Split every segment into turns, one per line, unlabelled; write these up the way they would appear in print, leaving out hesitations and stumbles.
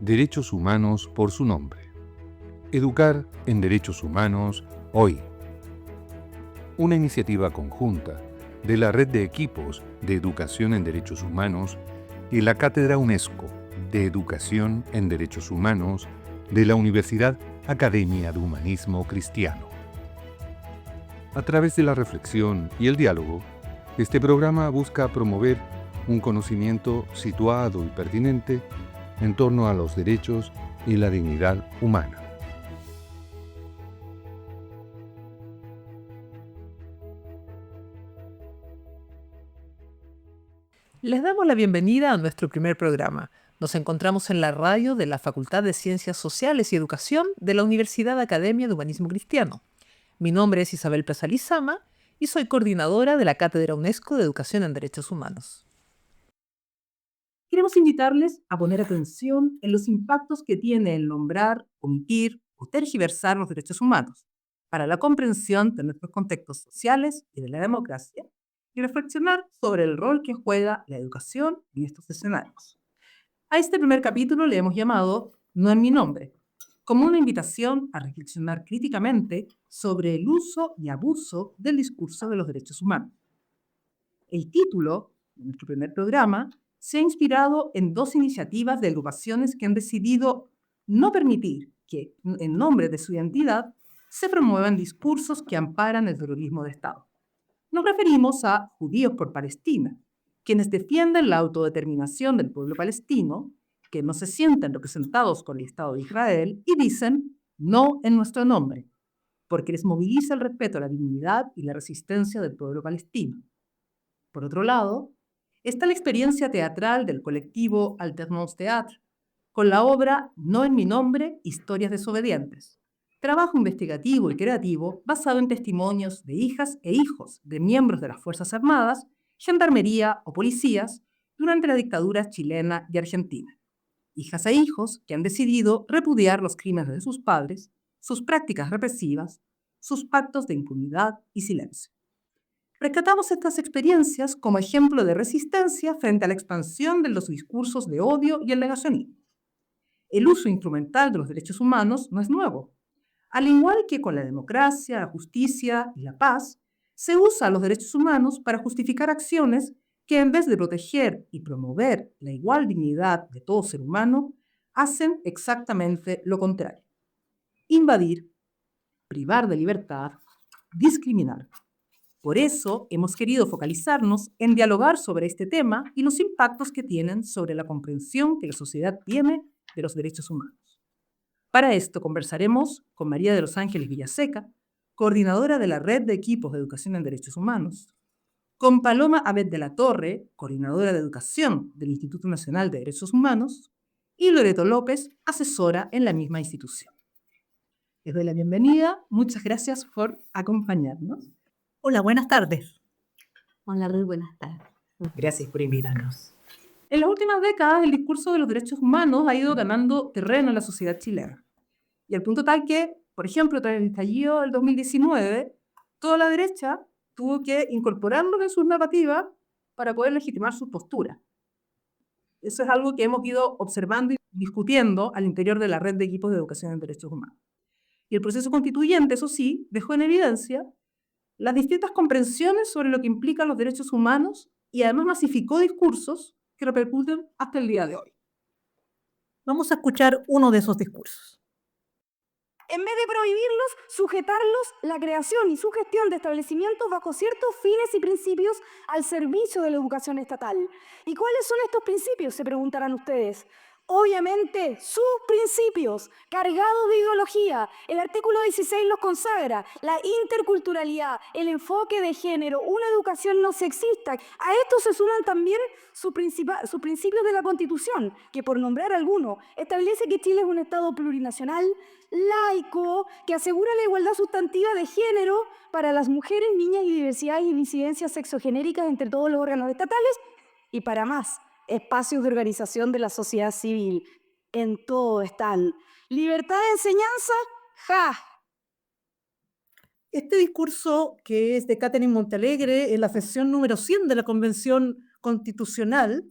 Derechos Humanos por su nombre. Educar en Derechos Humanos hoy. Una iniciativa conjunta de la Red de Equipos de Educación en Derechos Humanos y la Cátedra UNESCO de Educación en Derechos Humanos de la Universidad Academia de Humanismo Cristiano. A través de la reflexión y el diálogo, este programa busca promover un conocimiento situado y pertinente en torno a los derechos y la dignidad humana.
Les damos la bienvenida a nuestro primer programa. Nos encontramos en la radio de la Facultad de Ciencias Sociales y Educación de la Universidad Academia de Humanismo Cristiano. Mi nombre es Isabel Plaza Lizama y soy coordinadora de la Cátedra UNESCO de Educación en Derechos Humanos. Queremos invitarles a poner atención en los impactos que tiene el nombrar, omitir o tergiversar los derechos humanos para la comprensión de nuestros contextos sociales y de la democracia, y reflexionar sobre el rol que juega la educación en estos escenarios. A este primer capítulo le hemos llamado No en mi nombre, como una invitación a reflexionar críticamente sobre el uso y abuso del discurso de los derechos humanos. El título de nuestro primer programa se ha inspirado en dos iniciativas de agrupaciones que han decidido no permitir que, en nombre de su identidad, se promuevan discursos que amparan el terrorismo de Estado. Nos referimos a Judíos por Palestina, quienes defienden la autodeterminación del pueblo palestino, que no se sienten representados con el Estado de Israel y dicen no en nuestro nombre, porque les moviliza el respeto a la dignidad y la resistencia del pueblo palestino. Por otro lado, está la experiencia teatral del colectivo Alternance Théâtre, con la obra No en mi nombre, Historias desobedientes. Trabajo investigativo y creativo basado en testimonios de hijas e hijos de miembros de las Fuerzas Armadas, Gendarmería o policías durante la dictadura chilena y argentina. Hijas e hijos que han decidido repudiar los crímenes de sus padres, sus prácticas represivas, sus pactos de impunidad y silencio. Rescatamos estas experiencias como ejemplo de resistencia frente a la expansión de los discursos de odio y el negacionismo. El uso instrumental de los derechos humanos no es nuevo. Al igual que con la democracia, la justicia y la paz, se usa los derechos humanos para justificar acciones que en vez de proteger y promover la igual dignidad de todo ser humano, hacen exactamente lo contrario. Invadir, privar de libertad, discriminar. Por eso hemos querido focalizarnos en dialogar sobre este tema y los impactos que tienen sobre la comprensión que la sociedad tiene de los derechos humanos. Para esto conversaremos con María de los Ángeles Villaseca, coordinadora de la Red de Equipos de Educación en Derechos Humanos, con Paloma Abed de la Torre, coordinadora de Educación del Instituto Nacional de Derechos Humanos, y Loreto López, asesora en la misma institución. Les doy la bienvenida. Muchas gracias por acompañarnos.
Hola, buenas tardes.
Hola, Ruth, buenas tardes.
Gracias por invitarnos. En las últimas décadas, el discurso de los derechos humanos ha ido ganando terreno en la sociedad chilena. Y al punto tal que, por ejemplo, tras el estallido del 2019, toda la derecha tuvo que incorporarlo en sus narrativas para poder legitimar sus posturas. Eso es algo que hemos ido observando y discutiendo al interior de la Red de Equipos de Educación en Derechos Humanos. Y el proceso constituyente, eso sí, dejó en evidencia las distintas comprensiones sobre lo que implican los derechos humanos y además masificó discursos que repercuten hasta el día de hoy.
Vamos a escuchar uno de esos discursos.
En vez de prohibirlos, sujetarlos la creación y su gestión de establecimientos bajo ciertos fines y principios al servicio de la educación estatal. ¿Y cuáles son estos principios?, se preguntarán ustedes. Obviamente, sus principios, cargados de ideología. El artículo 16 los consagra: la interculturalidad, el enfoque de género, una educación no sexista. A esto se suman también sus principios de la Constitución, que, por nombrar alguno, establece que Chile es un Estado plurinacional, laico, que asegura la igualdad sustantiva de género para las mujeres, niñas y diversidades y disidencias sexogenéricas entre todos los órganos estatales, y para más, espacios de organización de la sociedad civil. En todo están. ¿Libertad de enseñanza? ¡Ja!
Este discurso, que es de Catherine Montalegre en la sesión número 100 de la Convención Constitucional,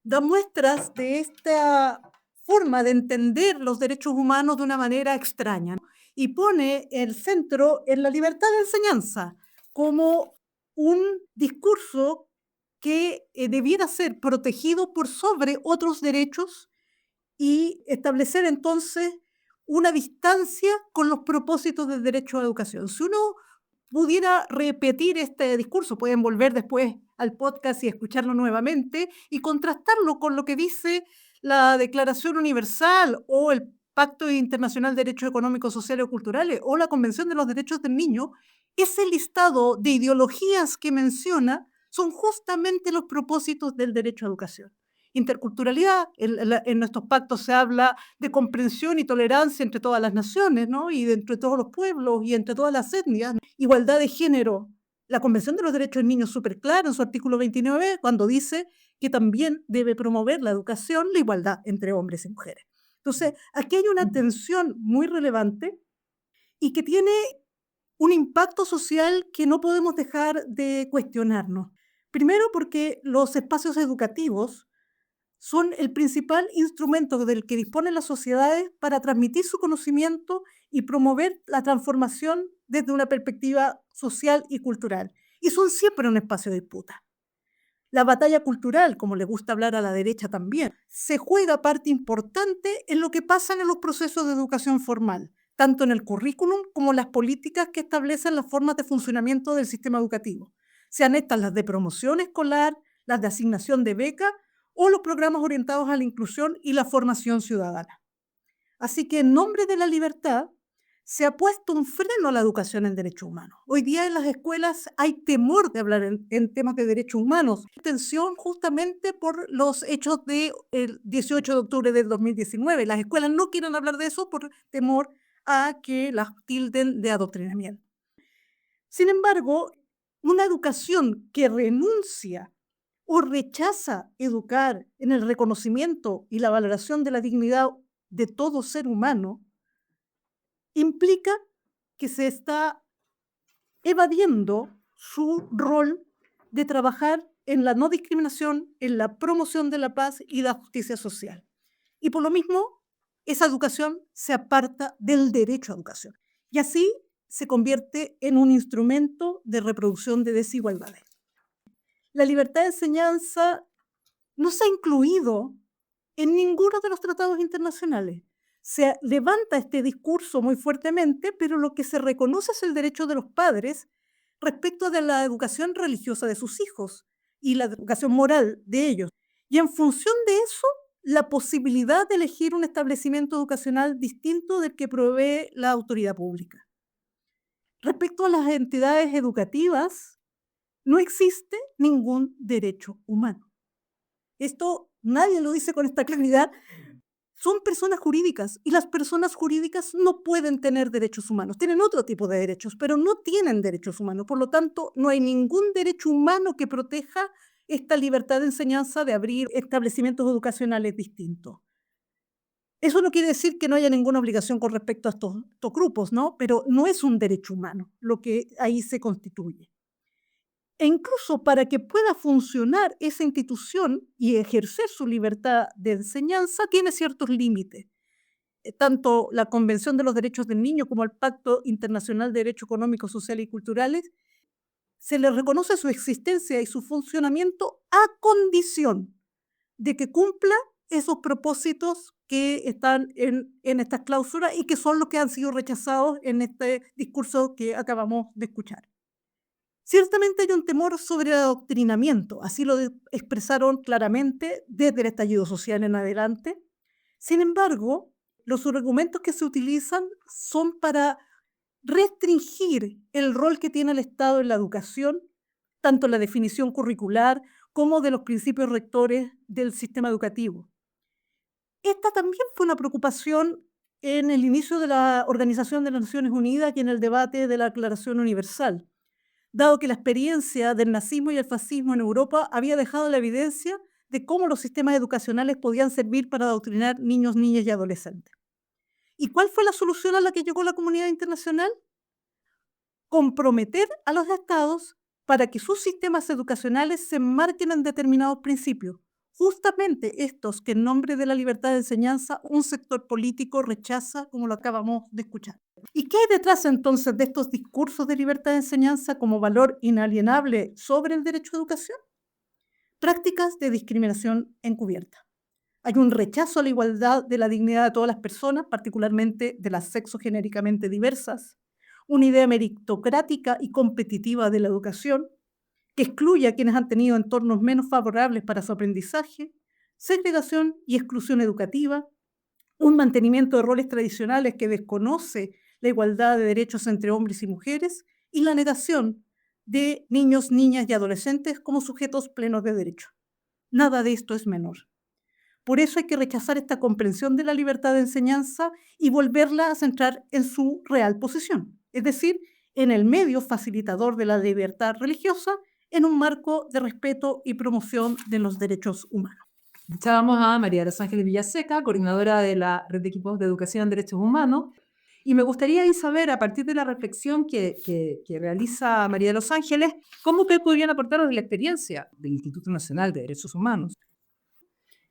da muestras de esta forma de entender los derechos humanos de una manera extraña, ¿no? Y pone el centro en la libertad de enseñanza como un discurso que debiera ser protegido por sobre otros derechos y establecer entonces una distancia con los propósitos del derecho a la educación. Si uno pudiera repetir este discurso, pueden volver después al podcast y escucharlo nuevamente y contrastarlo con lo que dice la Declaración Universal o el Pacto Internacional de Derechos Económicos, Sociales y Culturales o la Convención de los Derechos del Niño. Ese listado de ideologías que menciona son justamente los propósitos del derecho a educación. Interculturalidad, en nuestros pactos se habla de comprensión y tolerancia entre todas las naciones, ¿no? Y entre todos los pueblos y entre todas las etnias. Igualdad de género. La Convención de los Derechos del Niño es súper clara en su artículo 29 cuando dice que también debe promover la educación, la igualdad entre hombres y mujeres. Entonces, aquí hay una tensión muy relevante y que tiene un impacto social que no podemos dejar de cuestionarnos. Primero, porque los espacios educativos son el principal instrumento del que disponen las sociedades para transmitir su conocimiento y promover la transformación desde una perspectiva social y cultural. Y son siempre un espacio de disputa. La batalla cultural, como le gusta hablar a la derecha también, se juega parte importante en lo que pasa en los procesos de educación formal, tanto en el currículum como en las políticas que establecen las formas de funcionamiento del sistema educativo, sean estas las de promoción escolar, las de asignación de becas o los programas orientados a la inclusión y la formación ciudadana. Así que en nombre de la libertad se ha puesto un freno a la educación en derechos humanos. Hoy día en las escuelas hay temor de hablar en temas de derechos humanos, tensión justamente por los hechos del 18 de octubre del 2019. Las escuelas no quieren hablar de eso por temor a que las tilden de adoctrinamiento. Sin embargo, una educación que renuncia o rechaza educar en el reconocimiento y la valoración de la dignidad de todo ser humano, implica que se está evadiendo su rol de trabajar en la no discriminación, en la promoción de la paz y la justicia social. Y por lo mismo, esa educación se aparta del derecho a educación. Y así se convierte en un instrumento de reproducción de desigualdades. La libertad de enseñanza no se ha incluido en ninguno de los tratados internacionales. Se levanta este discurso muy fuertemente, pero lo que se reconoce es el derecho de los padres respecto de la educación religiosa de sus hijos y la educación moral de ellos. Y en función de eso, la posibilidad de elegir un establecimiento educacional distinto del que provee la autoridad pública. Respecto a las entidades educativas, no existe ningún derecho humano. Esto nadie lo dice con esta claridad. Son personas jurídicas y las personas jurídicas no pueden tener derechos humanos. Tienen otro tipo de derechos, pero no tienen derechos humanos. Por lo tanto, no hay ningún derecho humano que proteja esta libertad de enseñanza de abrir establecimientos educacionales distintos. Eso no quiere decir que no haya ninguna obligación con respecto a estos grupos, ¿no? Pero no es un derecho humano lo que ahí se constituye. E incluso para que pueda funcionar esa institución y ejercer su libertad de enseñanza, tiene ciertos límites. Tanto la Convención de los Derechos del Niño como el Pacto Internacional de Derechos Económicos, Sociales y Culturales, se le reconoce su existencia y su funcionamiento a condición de que cumpla esos propósitos que están en estas cláusulas y que son los que han sido rechazados en este discurso que acabamos de escuchar. Ciertamente hay un temor sobre el adoctrinamiento, así lo expresaron claramente desde el estallido social en adelante. Sin embargo, los argumentos que se utilizan son para restringir el rol que tiene el Estado en la educación, tanto en la definición curricular como de los principios rectores del sistema educativo. Esta también fue una preocupación en el inicio de la Organización de las Naciones Unidas y en el debate de la Declaración Universal, dado que la experiencia del nazismo y el fascismo en Europa había dejado la evidencia de cómo los sistemas educacionales podían servir para adoctrinar niños, niñas y adolescentes. ¿Y cuál fue la solución a la que llegó la comunidad internacional? Comprometer a los estados para que sus sistemas educacionales se enmarquen en determinados principios, justamente estos que en nombre de la libertad de enseñanza un sector político rechaza, como lo acabamos de escuchar. ¿Y qué hay detrás entonces de estos discursos de libertad de enseñanza como valor inalienable sobre el derecho a educación? Prácticas de discriminación encubierta. Hay un rechazo a la igualdad de la dignidad de todas las personas, particularmente de las sexogenéricamente diversas, una idea meritocrática y competitiva de la educación, que excluye a quienes han tenido entornos menos favorables para su aprendizaje, segregación y exclusión educativa, un mantenimiento de roles tradicionales que desconoce la igualdad de derechos entre hombres y mujeres y la negación de niños, niñas y adolescentes como sujetos plenos de derecho. Nada de esto es menor. Por eso hay que rechazar esta comprensión de la libertad de enseñanza y volverla a centrar en su real posición, es decir, en el medio facilitador de la libertad religiosa en un marco de respeto y promoción de los derechos humanos.
Escuchábamos a María de los Ángeles Villaseca, coordinadora de la Red de Equipos de Educación en Derechos Humanos, y me gustaría ahí saber, a partir de la reflexión que realiza María de los Ángeles, cómo ustedes podrían aportar de la experiencia del Instituto Nacional de Derechos Humanos.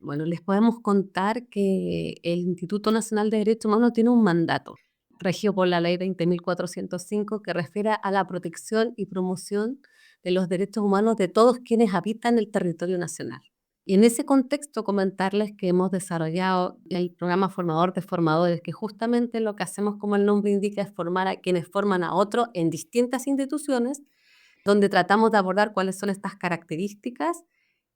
Bueno, les podemos contar que el Instituto Nacional de Derechos Humanos tiene un mandato regido por la Ley 20.405 que refiere a la protección y promoción de los derechos humanos de todos quienes habitan el territorio nacional. Y en ese contexto comentarles que hemos desarrollado el programa Formador de Formadores, que justamente lo que hacemos, como el nombre indica, es formar a quienes forman a otros en distintas instituciones, donde tratamos de abordar cuáles son estas características.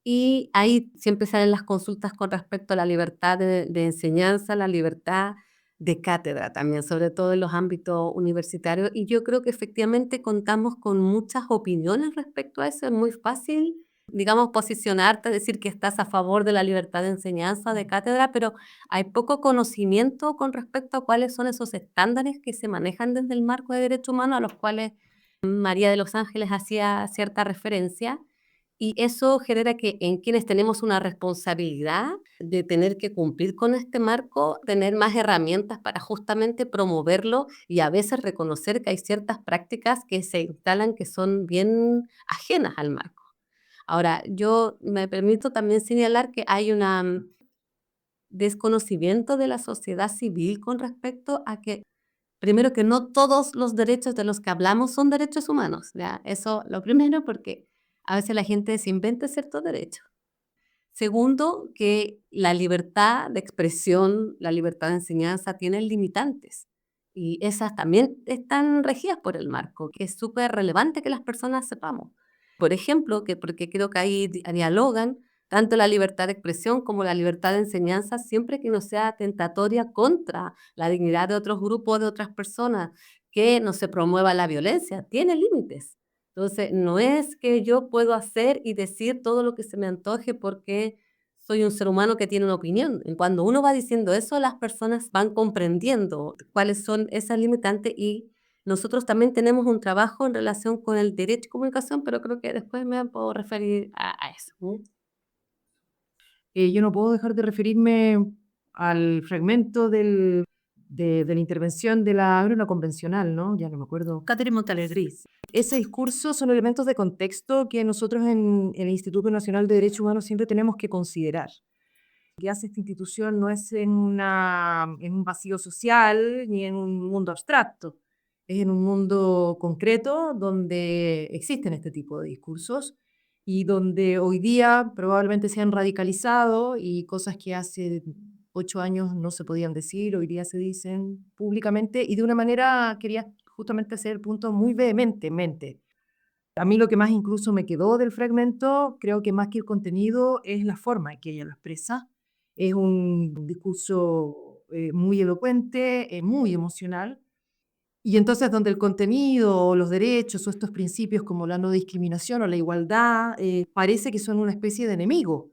Y ahí siempre salen las consultas con respecto a la libertad de enseñanza, la libertad de cátedra también, sobre todo en los ámbitos universitarios. Y yo creo que efectivamente contamos con muchas opiniones respecto a eso. Es muy fácil, digamos, posicionarte, decir que estás a favor de la libertad de enseñanza, de cátedra, pero hay poco conocimiento con respecto a cuáles son esos estándares que se manejan desde el marco de derechos humanos, a los cuales María de los Ángeles hacía cierta referencia. Y eso genera que en quienes tenemos una responsabilidad de tener que cumplir con este marco, tener más herramientas para justamente promoverlo y a veces reconocer que hay ciertas prácticas que se instalan que son bien ajenas al marco. Ahora, yo me permito también señalar que hay un desconocimiento de la sociedad civil con respecto a que, primero, que no todos los derechos de los que hablamos son derechos humanos, ¿ya? Eso lo primero, porque a veces la gente se inventa ciertos derechos. Segundo, que la libertad de expresión, la libertad de enseñanza tienen limitantes y esas también están regidas por el marco, que es súper relevante que las personas sepamos. Por ejemplo, porque creo que ahí dialogan tanto la libertad de expresión como la libertad de enseñanza, siempre que no sea atentatoria contra la dignidad de otros grupos, de otras personas, que no se promueva la violencia, tiene límites. Entonces, no es que yo puedo hacer y decir todo lo que se me antoje porque soy un ser humano que tiene una opinión. Y cuando uno va diciendo eso, las personas van comprendiendo cuáles son esas limitantes y nosotros también tenemos un trabajo en relación con el derecho de comunicación, pero creo que después me puedo referir a eso, ¿no?
Yo no puedo dejar de referirme al fragmento de la intervención de una convencional, ¿no? Ya no me acuerdo.
Catherine Montalegre.
Ese discurso son elementos de contexto que nosotros en el Instituto Nacional de Derechos Humanos siempre tenemos que considerar. Lo que hace esta institución no es en un vacío social ni en un mundo abstracto, es en un mundo concreto donde existen este tipo de discursos y donde hoy día probablemente se han radicalizado y cosas que hace 8 años no se podían decir, hoy día se dicen públicamente y de una manera, quería justamente hacer el punto muy vehementemente. A mí lo que más incluso me quedó del fragmento, creo que más que el contenido, es la forma en que ella lo expresa. Es un discurso muy elocuente, muy emocional. Y entonces donde el contenido, los derechos o estos principios como la no discriminación o la igualdad, parece que son una especie de enemigo.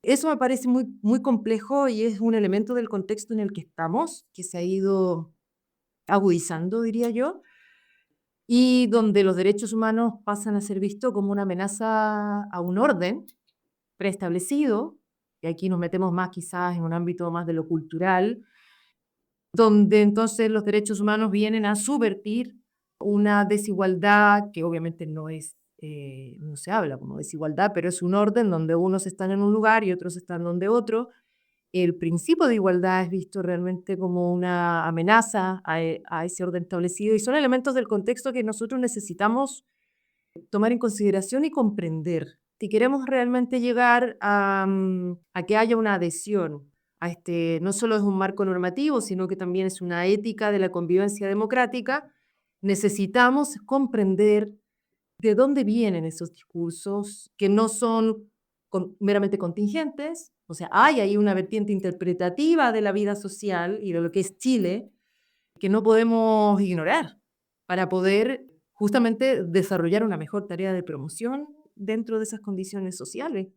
Eso me parece muy, muy complejo y es un elemento del contexto en el que estamos, que se ha ido agudizando, diría yo, y donde los derechos humanos pasan a ser vistos como una amenaza a un orden preestablecido, y aquí nos metemos más quizás en un ámbito más de lo cultural, donde entonces los derechos humanos vienen a subvertir una desigualdad que obviamente no es no se habla como desigualdad, pero es un orden donde unos están en un lugar y otros están donde otro. El principio de igualdad es visto realmente como una amenaza a ese orden establecido y son elementos del contexto que nosotros necesitamos tomar en consideración y comprender. Si queremos realmente llegar a que haya una adhesión a no solo es un marco normativo, sino que también es una ética de la convivencia democrática, necesitamos comprender de dónde vienen esos discursos que no son meramente contingentes, o sea, hay ahí una vertiente interpretativa de la vida social y de lo que es Chile que no podemos ignorar para poder justamente desarrollar una mejor tarea de promoción dentro de esas condiciones sociales.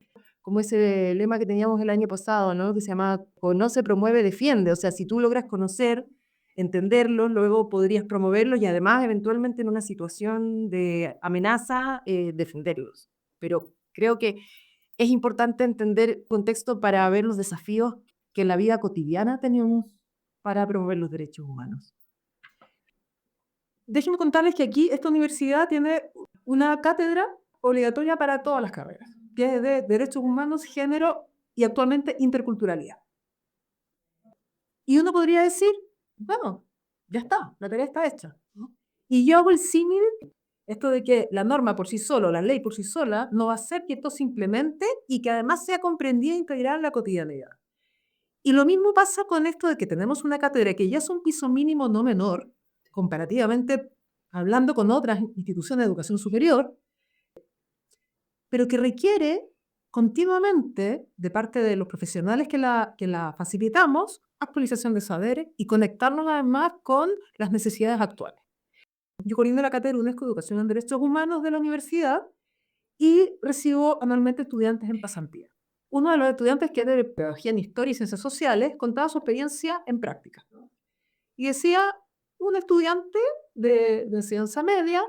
Como ese lema que teníamos el año pasado, ¿no? Que se llama Conoce, promueve, defiende. O sea, si tú logras conocer, entenderlos, luego podrías promoverlos y además eventualmente en una situación de amenaza, defenderlos. Pero creo que es importante entender el contexto para ver los desafíos que en la vida cotidiana tenemos para promover los derechos humanos. Déjenme contarles que aquí esta universidad tiene una cátedra obligatoria para todas las carreras, que es de Derechos Humanos, Género y actualmente Interculturalidad. Y uno podría decir, bueno, ya está, la tarea está hecha, ¿no? Y yo hago el símil, esto de que la norma por sí sola, la ley por sí sola, no va a hacer que esto se implemente y que además sea comprendida e integrada en la cotidianidad. Y lo mismo pasa con esto de que tenemos una cátedra que ya es un piso mínimo no menor, comparativamente hablando con otras instituciones de educación superior, pero que requiere continuamente, de parte de los profesionales que la facilitamos, actualización de saberes y conectarnos además con las necesidades actuales. Yo coordino la cátedra UNESCO de Educación en Derechos Humanos de la universidad y recibo anualmente estudiantes en pasantía. Uno de los estudiantes que es de Pedagogía en Historia y Ciencias Sociales contaba su experiencia en práctica. Y decía, un estudiante de enseñanza media,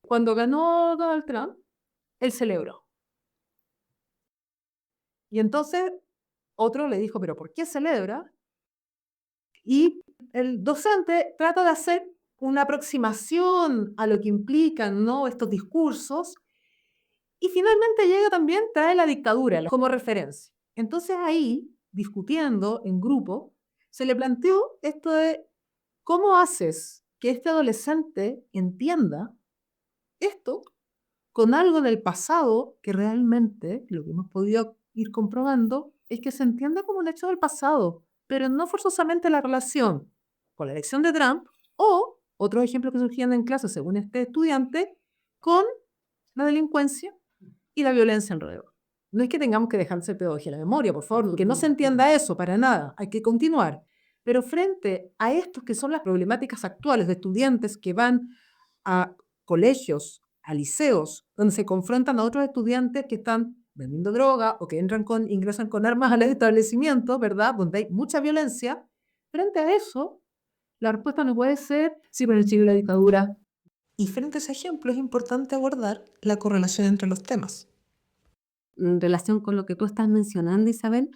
cuando ganó Donald Trump, él celebró. Y entonces otro le dijo, ¿pero por qué celebra? Y el docente trata de hacer una aproximación a lo que implican, ¿no?, estos discursos y finalmente llega también, trae la dictadura como referencia. Entonces ahí, discutiendo en grupo, se le planteó esto de cómo haces que este adolescente entienda esto con algo del pasado que realmente lo que hemos podido ir comprobando es que se entiende como un hecho del pasado, pero no forzosamente la relación con la elección de Trump o otros ejemplos que surgían en clase según este estudiante con la delincuencia y la violencia alrededor. No es que tengamos que dejarse pedagogía de la memoria, por favor, que no se entienda eso para nada, hay que continuar. Pero frente a estos que son las problemáticas actuales de estudiantes que van a colegios, a liceos, donde se confrontan a otros estudiantes que están vendiendo droga o que ingresan con armas al establecimiento, ¿verdad? Donde hay mucha violencia. Frente a eso, la respuesta no puede ser, sí, pero en Chile la dictadura.
Y frente a ese ejemplo es importante abordar la correlación entre los temas.
En relación con lo que tú estás mencionando, Isabel,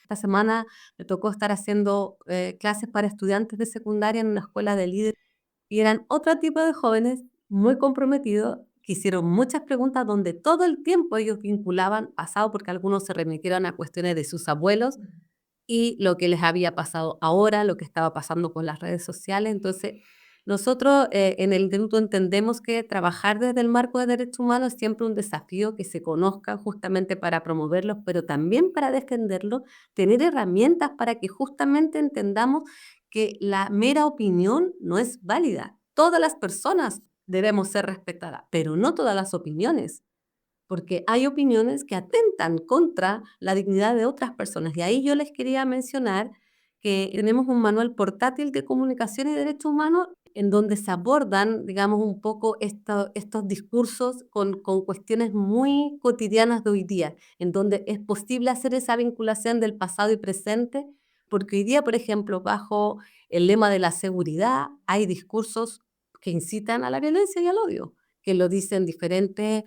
esta semana me tocó estar haciendo clases para estudiantes de secundaria en una escuela de líderes y eran otro tipo de jóvenes muy comprometidos que hicieron muchas preguntas donde todo el tiempo ellos vinculaban pasado porque algunos se remitieron a cuestiones de sus abuelos y lo que les había pasado ahora, lo que estaba pasando con las redes sociales. Entonces, nosotros en el instituto entendemos que trabajar desde el marco de derechos humanos es siempre un desafío que se conozcan justamente para promoverlos, pero también para defenderlos, tener herramientas para que justamente entendamos que la mera opinión no es válida. Todas las personas debemos ser respetadas, pero no todas las opiniones, porque hay opiniones que atentan contra la dignidad de otras personas. Y ahí yo les quería mencionar que tenemos un manual portátil de comunicación y derechos humanos en donde se abordan, digamos, un poco estos discursos con cuestiones muy cotidianas de hoy día, en donde es posible hacer esa vinculación del pasado y presente, porque hoy día, por ejemplo, bajo el lema de la seguridad, hay discursos que incitan a la violencia y al odio, que lo dicen diferentes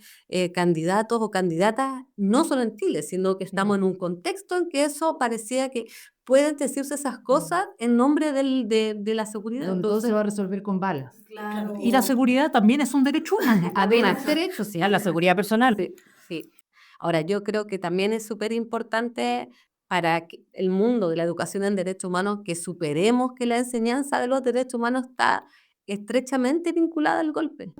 candidatos o candidatas, no solo en Chile, sino que estamos en un contexto en que eso parecía que pueden decirse esas cosas en nombre de la seguridad.
Donde todo se
Entonces,
va a resolver con balas.
Y la seguridad también es un derecho humano.
Además, derechos, sí, a la seguridad personal.
sí, sí. Ahora, yo creo que también es súper importante para el mundo de la educación en derechos humanos que superemos que la enseñanza de los derechos humanos está estrechamente vinculada al golpe.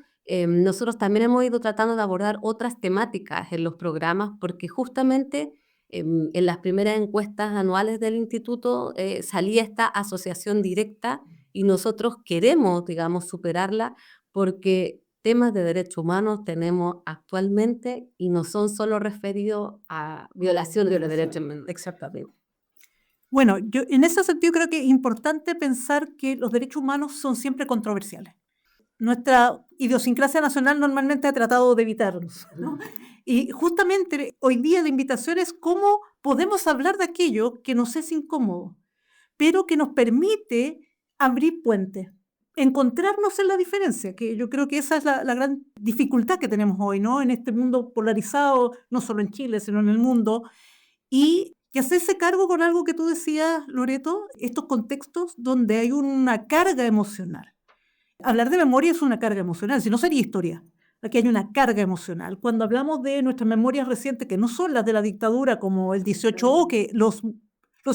Nosotros también hemos ido tratando de abordar otras temáticas en los programas porque justamente en las primeras encuestas anuales del instituto salía esta asociación directa y nosotros queremos, digamos, superarla porque temas de derechos humanos tenemos actualmente y no son solo referidos a violaciones de los derechos humanos.
Exactamente.
Bueno, yo en ese sentido creo que es importante pensar que los derechos humanos son siempre controversiales. Nuestra idiosincrasia nacional normalmente ha tratado de evitarlos, ¿no? Y justamente hoy día la invitación es cómo podemos hablar de aquello que nos es incómodo, pero que nos permite abrir puentes, encontrarnos en la diferencia, que yo creo que esa es la gran dificultad que tenemos hoy, ¿no? En este mundo polarizado, no solo en Chile, sino en el mundo, y hacerse cargo con algo que tú decías, Loreto, estos contextos donde hay una carga emocional. Hablar de memoria es una carga emocional, si no sería historia. Aquí hay una carga emocional. Cuando hablamos de nuestras memorias recientes, que no son las de la dictadura, como el 18O, que los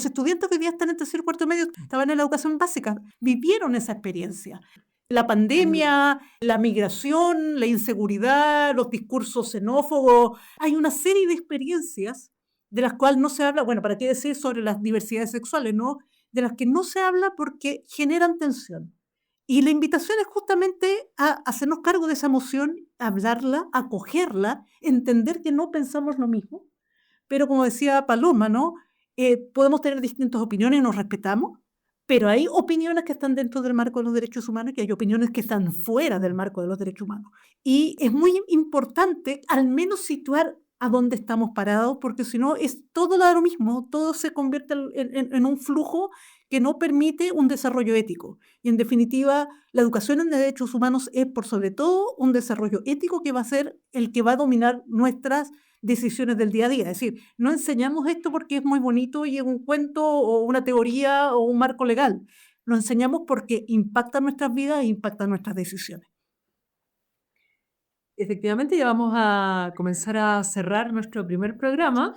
estudiantes que hoy día están en tercer y cuarto medio estaban en la educación básica, vivieron esa experiencia. La pandemia, la migración, la inseguridad, los discursos xenófobos, hay una serie de experiencias de las cuales no se habla, bueno, ¿para qué decir sobre las diversidades sexuales, no? De las que no se habla porque generan tensión. Y la invitación es justamente a hacernos cargo de esa emoción, hablarla, acogerla, entender que no pensamos lo mismo, pero como decía Paloma, ¿no? Podemos tener distintas opiniones y nos respetamos, pero hay opiniones que están dentro del marco de los derechos humanos y hay opiniones que están fuera del marco de los derechos humanos. Y es muy importante al menos situar a dónde estamos parados, porque si no es todo lo mismo, todo se convierte en un flujo que no permite un desarrollo ético. Y en definitiva, la educación en derechos humanos es por sobre todo un desarrollo ético que va a ser el que va a dominar nuestras decisiones del día a día. Es decir, no enseñamos esto porque es muy bonito y es un cuento o una teoría o un marco legal. Lo enseñamos porque impacta nuestras vidas e impacta nuestras decisiones.
Efectivamente, ya vamos a comenzar a cerrar nuestro primer programa.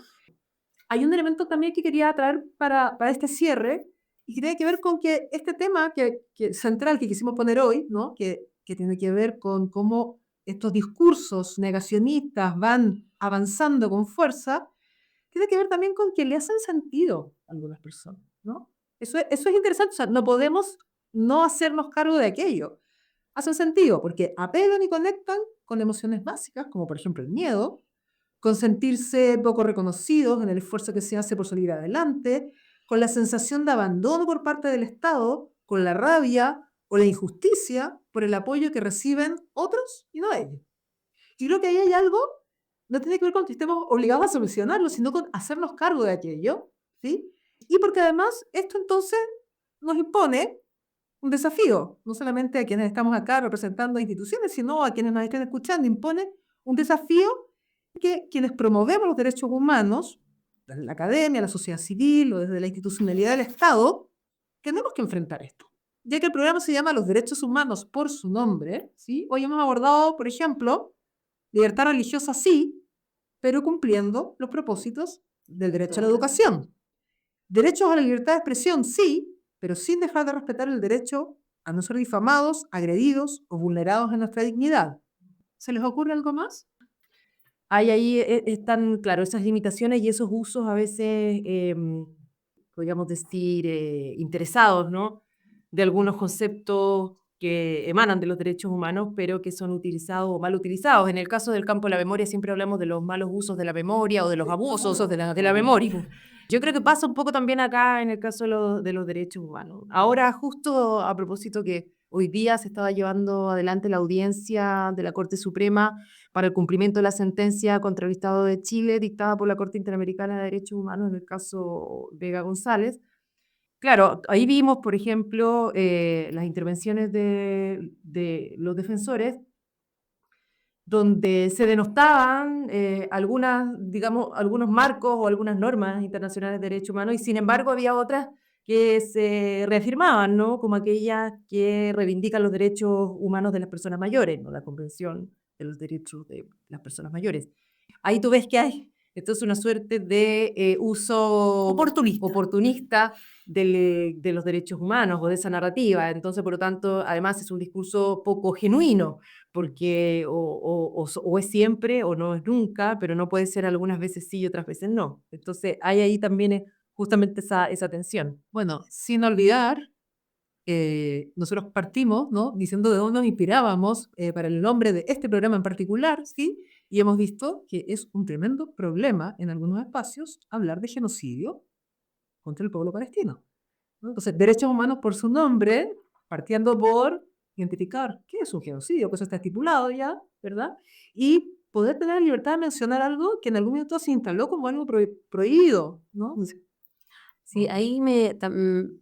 Hay un elemento también que quería traer para este cierre y que tiene que ver con que este tema central que quisimos poner hoy, ¿no? que tiene que ver con cómo estos discursos negacionistas van avanzando con fuerza, tiene que ver también con que le hacen sentido a algunas personas, ¿no? Eso es interesante, o sea, no podemos no hacernos cargo de aquello. Hacen sentido porque apelan y conectan con emociones básicas, como por ejemplo el miedo, con sentirse poco reconocidos en el esfuerzo que se hace por salir adelante, con la sensación de abandono por parte del Estado, con la rabia o la injusticia por el apoyo que reciben otros y no ellos. Yo creo que ahí hay algo, no tiene que ver con que estemos obligados a solucionarlo, sino con hacernos cargo de aquello, ¿sí? Y porque además esto entonces nos impone un desafío, no solamente a quienes estamos acá representando instituciones, sino a quienes nos estén escuchando, impone un desafío que quienes promovemos los derechos humanos, desde la academia, la sociedad civil o desde la institucionalidad del Estado, tenemos que enfrentar esto. Ya que el programa se llama Los Derechos Humanos por su nombre, ¿sí? Hoy hemos abordado, por ejemplo, libertad religiosa sí, pero cumpliendo los propósitos del derecho a la educación. Derechos a la libertad de expresión sí, pero sin dejar de respetar el derecho a no ser difamados, agredidos o vulnerados en nuestra dignidad. ¿Se les ocurre algo más? Hay ahí están, claro, esas limitaciones y esos usos a veces, podríamos decir, interesados, ¿no? De algunos conceptos que emanan de los derechos humanos, pero que son utilizados o mal utilizados. En el caso del campo de la memoria siempre hablamos de los malos usos de la memoria o de los abusos de la memoria. Yo creo que pasa un poco también acá en el caso de los derechos humanos. Ahora, justo a propósito que hoy día se estaba llevando adelante la audiencia de la Corte Suprema para el cumplimiento de la sentencia contra el Estado de Chile dictada por la Corte Interamericana de Derechos Humanos en el caso Vega González. Claro, ahí vimos, por ejemplo, las intervenciones de los defensores donde se denostaban algunos marcos o algunas normas internacionales de derechos humanos, y sin embargo había otras que se reafirmaban, ¿no? Como aquellas que reivindican los derechos humanos de las personas mayores, ¿no? La Convención de los Derechos de las Personas Mayores. Ahí tú ves que hay entonces una suerte de uso oportunista de los derechos humanos o de esa narrativa. Entonces, por lo tanto, además es un discurso poco genuino, porque o es siempre o no es nunca, pero no puede ser algunas veces sí y otras veces no. Entonces, hay ahí también justamente esa tensión. Bueno, sin olvidar, nosotros partimos, ¿no? Diciendo de dónde nos inspirábamos para el nombre de este programa en particular, ¿sí? Y hemos visto que es un tremendo problema en algunos espacios hablar de genocidio contra el pueblo palestino, ¿no? Entonces, derechos humanos por su nombre, partiendo por identificar qué es un genocidio, que eso está estipulado ya, ¿verdad? Y poder tener la libertad de mencionar algo que en algún momento se instaló como algo prohibido, ¿no?
Sí, ahí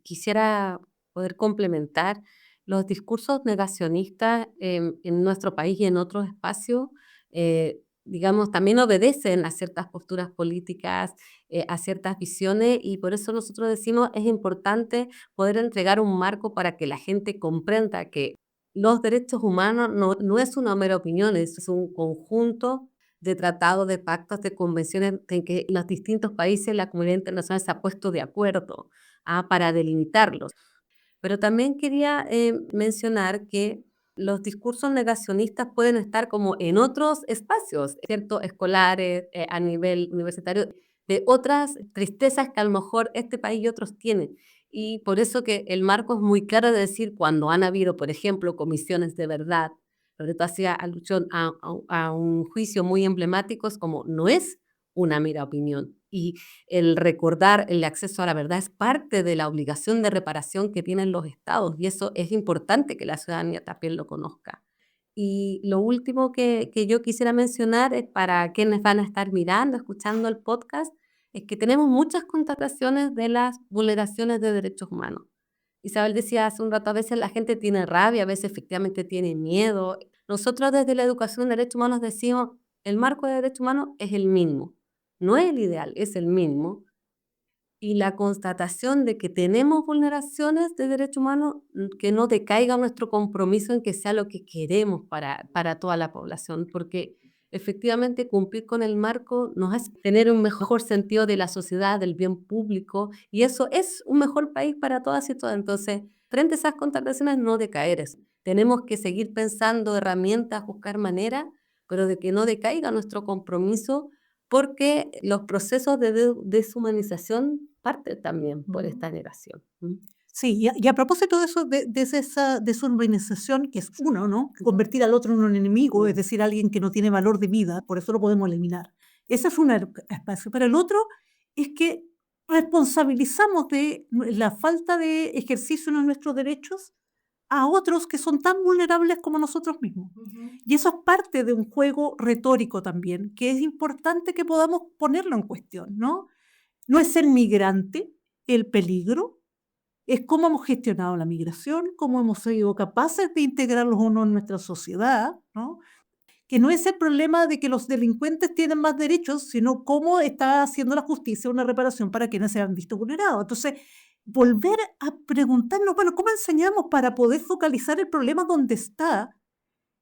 quisiera poder complementar los discursos negacionistas en nuestro país y en otros espacios, digamos, también obedecen a ciertas posturas políticas, a ciertas visiones, y por eso nosotros decimos es importante poder entregar un marco para que la gente comprenda que los derechos humanos no es una mera opinión, es un conjunto de tratados, de pactos, de convenciones en que los distintos países, la comunidad internacional se ha puesto de acuerdo para delimitarlos. Pero también quería mencionar que los discursos negacionistas pueden estar como en otros espacios, ¿cierto? Escolares, a nivel universitario, de otras tristezas que a lo mejor este país y otros tienen. Y por eso que el marco es muy claro de decir cuando han habido, por ejemplo, comisiones de verdad, sobre todo hacía alusión a un juicio muy emblemático, es como no es una mera opinión. Y el recordar el acceso a la verdad es parte de la obligación de reparación que tienen los estados, y eso es importante que la ciudadanía también lo conozca. Y lo último que yo quisiera mencionar es para quienes van a estar mirando, escuchando el podcast, es que tenemos muchas constataciones de las vulneraciones de derechos humanos. Isabel decía hace un rato, a veces la gente tiene rabia, a veces efectivamente tiene miedo. Nosotros desde la educación en derechos humanos decimos, el marco de derechos humanos es el mismo. No es el ideal, es el mismo. Y la constatación de que tenemos vulneraciones de derechos humanos, que no decaiga nuestro compromiso en que sea lo que queremos para toda la población, porque efectivamente cumplir con el marco nos hace tener un mejor sentido de la sociedad, del bien público, y eso es un mejor país para todas y todas. Entonces, frente a esas constataciones, no decaer. Tenemos que seguir pensando herramientas, buscar maneras, pero de que no decaiga nuestro compromiso, porque los procesos de deshumanización parten también por esta negación.
Sí, y a propósito de eso, de esa deshumanización, que es uno, ¿no? Convertir al otro en un enemigo, es decir, alguien que no tiene valor de vida, por eso lo podemos eliminar. Ese es un espacio. Pero el otro es que responsabilizamos de la falta de ejercicio de nuestros derechos a otros que son tan vulnerables como nosotros mismos. Y eso es parte de un juego retórico también, que es importante que podamos ponerlo en cuestión, ¿no? No es ser migrante el peligro, es cómo hemos gestionado la migración, cómo hemos sido capaces de integrarlos o no en nuestra sociedad, ¿no? Que no es el problema de que los delincuentes tienen más derechos, sino cómo está haciendo la justicia una reparación para quienes se han visto vulnerados. Entonces, volver a preguntarnos, bueno, ¿cómo enseñamos para poder focalizar el problema donde está?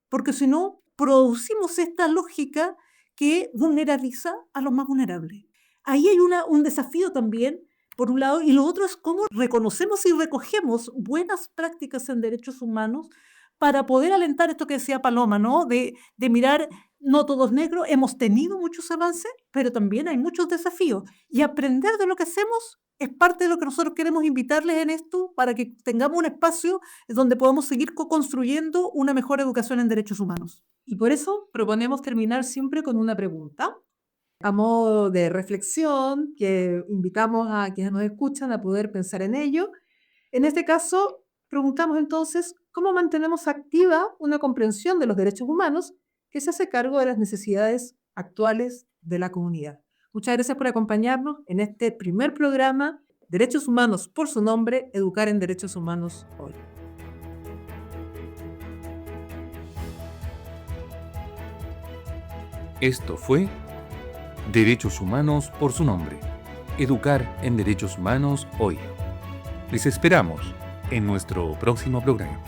Porque si no, producimos esta lógica que vulnerabiliza a los más vulnerables. Ahí hay un desafío también, por un lado, y lo otro es cómo reconocemos y recogemos buenas prácticas en derechos humanos para poder alentar esto que decía Paloma, ¿no? De mirar, no todo es negro, hemos tenido muchos avances, pero también hay muchos desafíos. Y aprender de lo que hacemos es parte de lo que nosotros queremos invitarles en esto para que tengamos un espacio donde podamos seguir co-construyendo una mejor educación en derechos humanos.
Y por eso proponemos terminar siempre con una pregunta, a modo de reflexión, que invitamos a quienes nos escuchan a poder pensar en ello. En este caso, preguntamos entonces, ¿cómo mantenemos activa una comprensión de los derechos humanos que se hace cargo de las necesidades actuales de la comunidad? Muchas gracias por acompañarnos en este primer programa, Derechos Humanos por su nombre, Educar en Derechos Humanos hoy.
Esto fue Derechos Humanos por su nombre. Educar en Derechos Humanos hoy. Les esperamos en nuestro próximo programa.